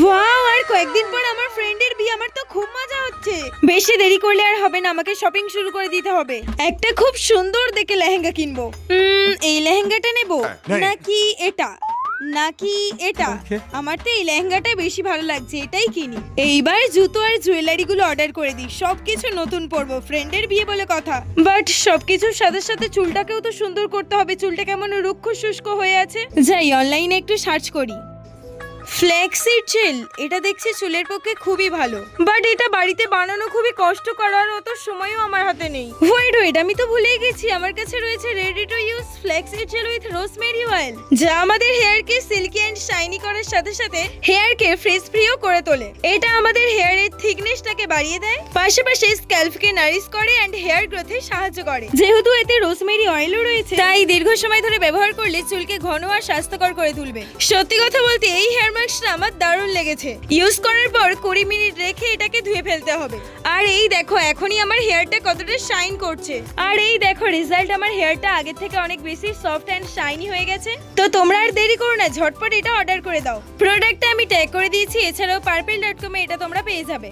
Wow, আর কয়েকদিন পর আমার ফ্রেন্ডের বিয়ে, আমার তো খুব মজা হচ্ছে। বেশি দেরি করলে আর হবে না, আমাকে শপিং শুরু করে দিতে হবে। একটা খুব সুন্দর দেখে লেহেঙ্গা কিনবো। এই লেহেঙ্গাটা নেব নাকি এটা, নাকি এটা? আমার তো এই লেহেঙ্গাটা বেশি ভালো লাগছে, এটাই কিনি। এইবার জুতো আর জুয়েলারি গুলো অর্ডার করে দিই, সবকিছু নতুন পরবো, ফ্রেন্ডের বিয়ে বলে কথা। বাট সবকিছুর সাথে সাথে চুলটাকেও তো সুন্দর করতে হবে, চুলটা কেমন রুক্ষ শুষ্ক হয়ে আছে। যাই অনলাইনে একটু সার্চ করি। ফ্ল্যাক্সিড জেল, এটা দেখছি চুলের পক্ষে খুবই ভালো, বাট এটা বাড়িতে বানানো খুবই কষ্টকর আর অত সময়ও আমার হাতে নেই। ওয়েট, আমি তো ভুলেই গেছি, আমার কাছে রয়েছে ready to use flaxseed gel with rosemary oil, যা আমাদের হেয়ারকে সিল্কি এন্ড শাইনি করার সাথে সাথে হেয়ারকে ফ্রেশ ফ্রিও করে তোলে। এটা আমাদের হেয়ারের থিকনেসটাকে বাড়িয়ে দেয়, পাশাপাশি স্ক্যাল্পকে নারিশ করে এন্ড হেয়ার গ্রোথে সাহায্য করে। যেহেতু এতে রোজমেরি অয়েলও রয়েছে, তাই দীর্ঘ সময় ধরে ব্যবহার করলে চুলকে ঘন আর স্বাস্থ্যকর করে তুলবে। সত্যি কথা বলতে এই হেয়ার মাস্কটা আমার দারুণ লেগেছে। ইউজ করার পর 20 মিনিট রেখে এটাকে ধুয়ে ফেলতে হবে। আর এই দেখো এখনই আমার হেয়ারটা কতটা শাইন করছে। আর এই দেখো রেজাল্ট, আমার হেয়ারটা আগে থেকে অনেক বেশি সফট এন্ড শাইনি হয়ে গেছে। তো তোমরা আর দেরি করো না, ঝটপট এটা অর্ডার করে দাও। প্রোডাক্টটা আমি ট্যাগ করে দিয়েছি, এছাড়াও purple.com এ এটা তোমরা পেয়ে যাবে।